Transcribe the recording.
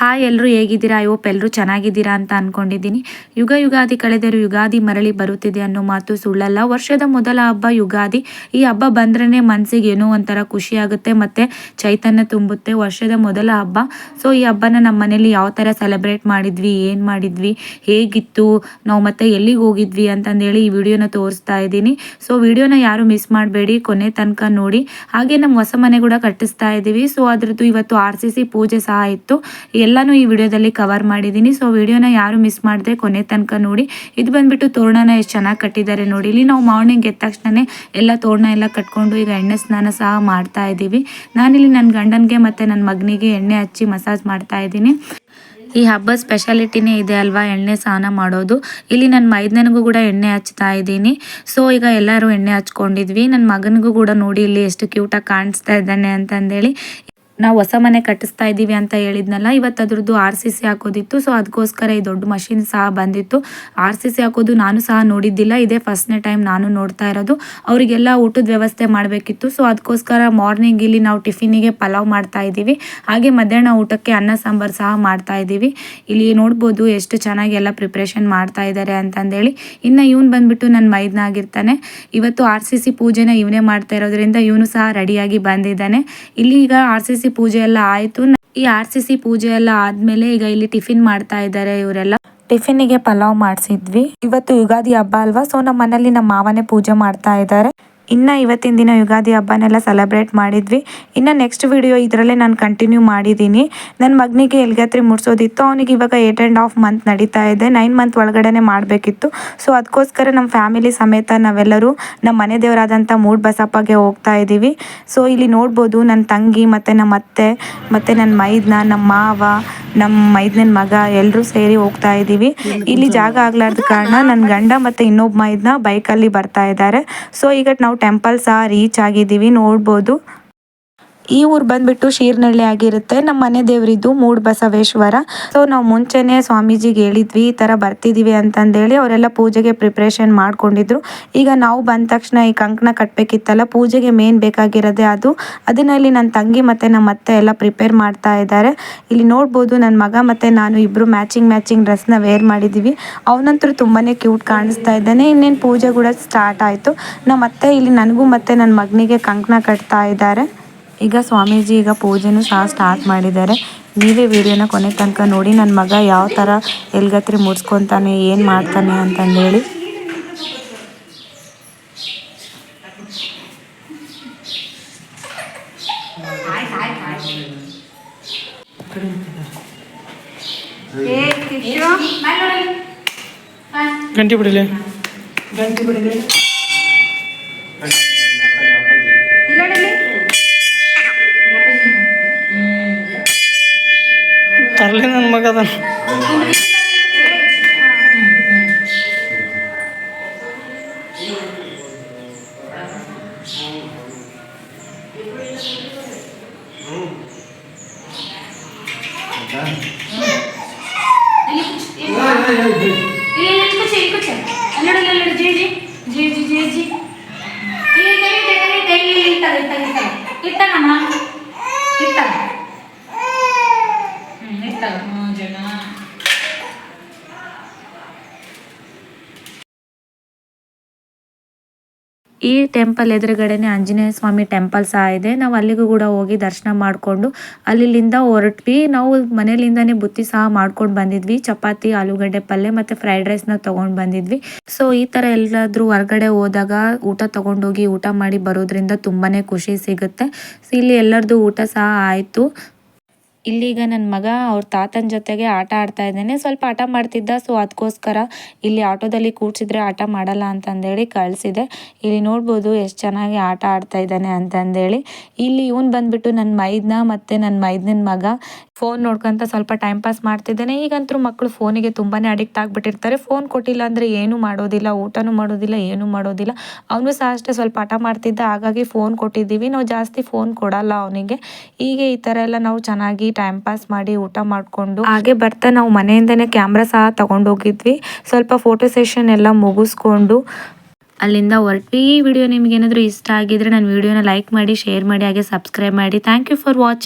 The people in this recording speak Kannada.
ಹಾಯ್ ಎಲ್ಲರೂ ಹೇಗಿದ್ದೀರಾ? ಐ ಹೋಪ್ ಎಲ್ಲರೂ ಚೆನ್ನಾಗಿದ್ದೀರಾ ಅಂತ ಅಂದ್ಕೊಂಡಿದ್ದೀನಿ. ಯುಗಾದಿ ಕಳೆದರೂ ಯುಗಾದಿ ಮರಳಿ ಬರುತ್ತಿದೆ ಅನ್ನೋ ಮಾತು ಸುಳ್ಳಲ್ಲ. ವರ್ಷದ ಮೊದಲ ಹಬ್ಬ ಯುಗಾದಿ. ಈ ಹಬ್ಬ ಬಂದ್ರೇ ಮನಸ್ಸಿಗೆ ಏನೋ ಒಂಥರ ಖುಷಿ ಆಗುತ್ತೆ ಮತ್ತು ಚೈತನ್ಯ ತುಂಬುತ್ತೆ. ವರ್ಷದ ಮೊದಲ ಹಬ್ಬ. ಸೊ ಈ ಹಬ್ಬನ ನಮ್ಮ ಮನೇಲಿ ಯಾವ ಥರ ಸೆಲೆಬ್ರೇಟ್ ಮಾಡಿದ್ವಿ, ಏನು ಮಾಡಿದ್ವಿ, ಹೇಗಿತ್ತು, ನಾವು ಮತ್ತೆ ಎಲ್ಲಿಗೆ ಹೋಗಿದ್ವಿ ಅಂತಂದೇಳಿ ಈ ವಿಡಿಯೋನ ತೋರಿಸ್ತಾ ಇದ್ದೀನಿ. ಸೊ ವಿಡಿಯೋನ ಯಾರು ಮಿಸ್ ಮಾಡಬೇಡಿ, ಕೊನೆ ತನಕ ನೋಡಿ. ಹಾಗೆ ನಮ್ಮ ಹೊಸ ಮನೆ ಕೂಡ ಕಟ್ಟಿಸ್ತಾ ಇದ್ದೀವಿ. ಸೊ ಅದ್ರದ್ದು ಇವತ್ತು RCC ಪೂಜೆ ಸಹ ಇತ್ತು. ಎಲ್ಲಾನು ಈ ವಿಡಿಯೋದಲ್ಲಿ ಕವರ್ ಮಾಡಿದ್ದೀನಿ. ಸೊ ವಿಡಿಯೋನ ಯಾರು ಮಿಸ್ ಮಾಡದೆ ಕೊನೆ ತನಕ ನೋಡಿ. ಇದು ಬಂದ್ಬಿಟ್ಟು ತೋರಣನ ಎಷ್ಟು ಚೆನ್ನಾಗಿ ಕಟ್ಟಿದ್ದಾರೆ ನೋಡಿ. ಇಲ್ಲಿ ನಾವು ಮಾರ್ನಿಂಗ್ ಎದ್ದ ತಕ್ಷಣ ಎಲ್ಲ ತೋರಣ ಎಲ್ಲ ಕಟ್ಕೊಂಡು ಈಗ ಎಣ್ಣೆ ಸ್ನಾನ ಸಹ ಮಾಡ್ತಾ ಇದ್ದೀವಿ. ನಾನಿಲ್ಲಿ ನನ್ನ ಗಂಡನಿಗೆ ಮತ್ತು ನನ್ನ ಮಗನಿಗೆ ಎಣ್ಣೆ ಹಚ್ಚಿ ಮಸಾಜ್ ಮಾಡ್ತಾ ಇದ್ದೀನಿ. ಈ ಹಬ್ಬದ ಸ್ಪೆಷಾಲಿಟಿನೇ ಇದೆ ಅಲ್ವಾ, ಎಣ್ಣೆ ಸ್ನಾನ ಮಾಡೋದು. ಇಲ್ಲಿ ನನ್ನ ಮೈದನಿಗೂ ಕೂಡ ಎಣ್ಣೆ ಹಚ್ತಾ ಇದ್ದೀನಿ. ಸೊ ಈಗ ಎಲ್ಲರೂ ಎಣ್ಣೆ ಹಚ್ಕೊಂಡಿದ್ವಿ. ನನ್ನ ಮಗನಿಗೂ ಕೂಡ ನೋಡಿ ಇಲ್ಲಿ ಎಷ್ಟು ಕ್ಯೂಟಾಗಿ ಕಾಣಿಸ್ತಾ ಇದ್ದಾನೆ ಅಂತಂದೇಳಿ. ನಾವು ಹೊಸ ಮನೆ ಕಟ್ಟಿಸ್ತಾ ಇದ್ದೀವಿ ಅಂತ ಹೇಳಿದ್ನಲ್ಲ, ಇವತ್ತು ಅದ್ರದ್ದು RCC ಹಾಕೋದಿತ್ತು. ಸೊ ಅದಕ್ಕೋಸ್ಕರ ಈ ದೊಡ್ಡ ಮಷಿನ್ ಸಹ ಬಂದಿತ್ತು. RCC ಹಾಕೋದು ನಾನು ಸಹ ನೋಡಿದ್ದಿಲ್ಲ, ಇದೇ ಫಸ್ಟ್ನೇ ಟೈಮ್ ನಾನು ನೋಡ್ತಾ ಇರೋದು. ಅವರಿಗೆಲ್ಲ ಊಟದ ವ್ಯವಸ್ಥೆ ಮಾಡಬೇಕಿತ್ತು. ಸೊ ಅದಕ್ಕೋಸ್ಕರ ಮಾರ್ನಿಂಗ್ ಇಲ್ಲಿ ನಾವು ಟಿಫಿನಿಗೆ ಪಲಾವ್ ಮಾಡ್ತಾ ಇದ್ದೀವಿ. ಹಾಗೆ ಮಧ್ಯಾಹ್ನ ಊಟಕ್ಕೆ ಅನ್ನ ಸಾಂಬಾರು ಸಹ ಮಾಡ್ತಾ ಇದ್ದೀವಿ. ಇಲ್ಲಿ ನೋಡ್ಬೋದು ಎಷ್ಟು ಚೆನ್ನಾಗಿ ಎಲ್ಲ ಪ್ರಿಪ್ರೇಷನ್ ಮಾಡ್ತಾ ಇದ್ದಾರೆ ಅಂತಂದೇಳಿ. ಇನ್ನು ಇವನು ಬಂದ್ಬಿಟ್ಟು ನನ್ನ ಮೈದನ ಆಗಿರ್ತಾನೆ. ಇವತ್ತು RCC ಪೂಜೆನ ಇವನೇ ಮಾಡ್ತಾ ಇರೋದ್ರಿಂದ ಇವನು ಸಹ ರೆಡಿಯಾಗಿ ಬಂದಿದ್ದಾನೆ. ಇಲ್ಲಿ ಈಗ RCC ಪೂಜೆ ಎಲ್ಲ ಆಯಿತು. ಈ RCC ಪೂಜೆ ಎಲ್ಲ ಆದಮೇಲೆ ಈಗ ಇಲ್ಲಿ ಟಿಫಿನ್ ಮಾಡ್ತಾ ಇದ್ದಾರೆ ಇವರೆಲ್ಲ. ಟಿಫಿನಿಗೆ ಪಲಾವ್ ಮಾಡಿಸಿದ್ವಿ. ಇವತ್ತು ಯುಗಾದಿ ಹಬ್ಬ ಅಲ್ವಾ, ಸೊ ನಮ್ಮ ಮನೇಲಿ ನಮ್ಮ ಮಾವನೇ ಪೂಜೆ ಮಾಡ್ತಾ ಇದ್ದಾರೆ. ಇನ್ನು ಇವತ್ತಿನ ದಿನ ಯುಗಾದಿ ಹಬ್ಬನೆಲ್ಲ ಸೆಲೆಬ್ರೇಟ್ ಮಾಡಿದ್ವಿ. ಇನ್ನು ನೆಕ್ಸ್ಟ್ ವಿಡಿಯೋ ಇದರಲ್ಲೇ ನಾನು ಕಂಟಿನ್ಯೂ ಮಾಡಿದ್ದೀನಿ. ನನ್ನ ಮಗನಿಗೆ ಎಲ್ಗತ್ರಿ ಮುಡ್ಸೋದಿತ್ತು. ಅವನಿಗೆ ಇವಾಗ 8.5 ಮಂತ್ ನಡೀತಾ ಇದೆ. 9 ಮಂತ್ ಒಳಗಡೆ ಮಾಡಬೇಕಿತ್ತು. ಸೊ ಅದಕ್ಕೋಸ್ಕರ ನಮ್ಮ ಫ್ಯಾಮಿಲಿ ಸಮೇತ ನಾವೆಲ್ಲರೂ ನಮ್ಮ ಮನೆ ದೇವರಾದಂಥ ಮೂಡ್ ಬಸಪ್ಪಗೆ ಹೋಗ್ತಾ ಇದ್ದೀವಿ. ಸೊ ಇಲ್ಲಿ ನೋಡ್ಬೋದು ನನ್ನ ತಂಗಿ ಮತ್ತು ನಮ್ಮ ಅತ್ತೆ ಮತ್ತು ನನ್ನ ಮೈದನ, ನಮ್ಮ ಮಾವ, ನಮ್ಮ ಮೈದನ ಮಗ ಎಲ್ಲರೂ ಸೇರಿ ಹೋಗ್ತಾ ಇದ್ದೀವಿ. ಇಲ್ಲಿ ಜಾಗ ಆಗ್ಲಾರ್ದ ಕಾರಣ ನನ್ನ ಗಂಡ ಮತ್ತು ಇನ್ನೊಬ್ಬ ಮೈದನ ಬೈಕಲ್ಲಿ ಬರ್ತಾ ಇದ್ದಾರೆ. ಸೊ ಈಗ ನಾವು ಟೆಂಪಲ್ ಸಹ ರೀಚ್ ಆಗಿದ್ದೀವಿ, ನೋಡ್ಬೋದು. ಈ ಊರು ಬಂದ್ಬಿಟ್ಟು ಶೀರ್ನಳ್ಳಿ ಆಗಿರುತ್ತೆ. ನಮ್ಮ ಮನೆ ದೇವರಿದ್ದು ಮೂಡ್ ಬಸವೇಶ್ವರ. ಸೊ ನಾವು ಮುಂಚೆನೇ ಸ್ವಾಮೀಜಿಗೆ ಹೇಳಿದ್ವಿ ಈ ಥರ ಬರ್ತಿದ್ದೀವಿ ಅಂತಂದೇಳಿ. ಅವರೆಲ್ಲ ಪೂಜೆಗೆ ಪ್ರಿಪ್ರೇಷನ್ ಮಾಡ್ಕೊಂಡಿದ್ರು. ಈಗ ನಾವು ಬಂದ ತಕ್ಷಣ ಈ ಕಂಕಣ ಕಟ್ಟಬೇಕಿತ್ತಲ್ಲ, ಪೂಜೆಗೆ ಮೇನ್ ಬೇಕಾಗಿರೋದೆ ಅದು. ಅದನ್ನ ಇಲ್ಲಿ ನನ್ನ ತಂಗಿ ಮತ್ತು ನಮ್ಮ ಅತ್ತೆ ಎಲ್ಲ ಪ್ರಿಪೇರ್ ಮಾಡ್ತಾ ಇದ್ದಾರೆ. ಇಲ್ಲಿ ನೋಡ್ಬೋದು ನನ್ನ ಮಗ ಮತ್ತು ನಾನು ಇಬ್ಬರು ಮ್ಯಾಚಿಂಗ್ ಡ್ರೆಸ್ನ ವೇರ್ ಮಾಡಿದ್ದೀವಿ. ಅವನಂತೂ ತುಂಬಾ ಕ್ಯೂಟ್ ಕಾಣಿಸ್ತಾ ಇದ್ದಾನೆ. ಇನ್ನೇನು ಪೂಜೆ ಕೂಡ ಸ್ಟಾರ್ಟ್ ಆಯಿತು. ನಮ್ಮ ಅತ್ತೆ ಇಲ್ಲಿ ನನಗೂ ಮತ್ತು ನನ್ನ ಮಗನಿಗೆ ಕಂಕಣ ಕಟ್ತಾ ಇದ್ದಾರೆ. ಈಗ ಸ್ವಾಮೀಜಿ ಈಗ ಪೂಜೆನೂ ಸಹ ಸ್ಟಾರ್ಟ್ ಮಾಡಿದ್ದಾರೆ. ನೀವೇ ವಿಡಿಯೋನ ಕೊನೆ ತನಕ ನೋಡಿ. ನನ್ನ ಮಗ ಯಾವ ಥರ ಎಲ್ಗತ್ರಿ ಮುಡ್ಸ್ಕೊತಾನೆ, ಏನು ಮಾಡ್ತಾನೆ ಅಂತಂದೇಳಿ. ಗಂಟೆ ಬಿಡಲಿ ತರಲಿ ನನ್ನ ಮಗ ಅದ. ಈ ಟೆಂಪಲ್ ಎದುರುಗಡೆನೆ ಆಂಜನೇಯ ಸ್ವಾಮಿ ಟೆಂಪಲ್ ಸಹ ಇದೆ. ನಾವು ಅಲ್ಲಿಗೂ ಕೂಡ ಹೋಗಿ ದರ್ಶನ ಮಾಡಿಕೊಂಡು ಅಲ್ಲಿಂದ ಹೊರಟ್ವಿ. ನಾವು ಮನೆಯಿಂದಾನೇ ಬುತ್ತಿ ಸಹ ಮಾಡ್ಕೊಂಡು ಬಂದಿದ್ವಿ. ಚಪಾತಿ, ಆಲೂಗಡ್ಡೆ ಪಲ್ಯ ಮತ್ತು ಫ್ರೈಡ್ ರೈಸ್ನ ತೊಗೊಂಡು ಬಂದಿದ್ವಿ. ಸೊ ಈ ಥರ ಎಲ್ಲಾದರೂ ಹೊರಗಡೆ ಹೋದಾಗ ಊಟ ತೊಗೊಂಡೋಗಿ ಊಟ ಮಾಡಿ ಬರೋದ್ರಿಂದ ತುಂಬಾ ಖುಷಿ ಸಿಗುತ್ತೆ. ಸೊ ಇಲ್ಲಿ ಎಲ್ಲರದ್ದು ಊಟ ಸಹ ಆಯಿತು. ಇಲ್ಲೀಗ ನನ್ನ ಮಗ ಅವ್ರ ತಾತನ ಜೊತೆಗೆ ಆಟ ಆಡ್ತಾ ಇದ್ದಾನೆ. ಸ್ವಲ್ಪ ಆಟ ಮಾಡ್ತಿದ್ದ. ಸೊ ಅದಕ್ಕೋಸ್ಕರ ಇಲ್ಲಿ ಆಟೋದಲ್ಲಿ ಕೂಡ್ಸಿದ್ರೆ ಆಟ ಮಾಡಲ್ಲ ಅಂತಂದೇಳಿ ಕಳಿಸಿದೆ. ಇಲ್ಲಿ ನೋಡ್ಬೋದು ಎಷ್ಟು ಚೆನ್ನಾಗಿ ಆಟ ಆಡ್ತಾ ಇದ್ದಾನೆ ಅಂತಂದೇಳಿ. ಇಲ್ಲಿ ಇವನು ಬಂದ್ಬಿಟ್ಟು ನನ್ನ ಮೈದನ ಮತ್ತು ನನ್ನ ಮೈದನ ಮಗ ಫೋನ್ ನೋಡ್ಕೊಂತ ಸ್ವಲ್ಪ ಟೈಮ್ ಪಾಸ್ ಮಾಡ್ತಿದ್ದಾನೆ. ಈಗಂತೂ ಮಕ್ಕಳು ಫೋನಿಗೆ ತುಂಬಾ ಅಡಿಕ್ಟ್ ಆಗಿಬಿಟ್ಟಿರ್ತಾರೆ. ಫೋನ್ ಕೊಟ್ಟಿಲ್ಲ ಅಂದರೆ ಏನೂ ಮಾಡೋದಿಲ್ಲ, ಊಟನೂ ಮಾಡೋದಿಲ್ಲ, ಏನೂ ಮಾಡೋದಿಲ್ಲ. ಅವನು ಸಹ ಅಷ್ಟೇ ಸ್ವಲ್ಪ ಆಟ ಮಾಡ್ತಿದ್ದ, ಹಾಗಾಗಿ ಫೋನ್ ಕೊಟ್ಟಿದ್ದೀವಿ. ನಾವು ಜಾಸ್ತಿ ಫೋನ್ ಕೊಡಲ್ಲ ಅವನಿಗೆ. ಹೀಗೆ ಈ ಥರ ಎಲ್ಲ ನಾವು ಚೆನ್ನಾಗಿ ಟೈಮ್ ಪಾಸ್ ಮಾಡಿ ಊಟ ಮಾಡಿಕೊಂಡು ಹಾಗೆ ಬರ್ತಾ ನಾವು ಮನೆಯಿಂದನೇ ಕ್ಯಾಮ್ರಾ ಸಹ ತೊಗೊಂಡೋಗಿದ್ವಿ. ಸ್ವಲ್ಪ ಫೋಟೋ ಸೆಷನ್ ಎಲ್ಲ ಮುಗಿಸ್ಕೊಂಡು ಅಲ್ಲಿಂದ ಹೊರಟ್ವಿ. ಈ ವಿಡಿಯೋ ನಿಮ್ಗೆ ಏನಾದರೂ ಇಷ್ಟ ಆಗಿದ್ರೆ ನನ್ನ ವಿಡಿಯೋನ ಲೈಕ್ ಮಾಡಿ, ಶೇರ್ ಮಾಡಿ, ಹಾಗೆ ಸಬ್ಸ್ಕ್ರೈಬ್ ಮಾಡಿ. Thank you for watching.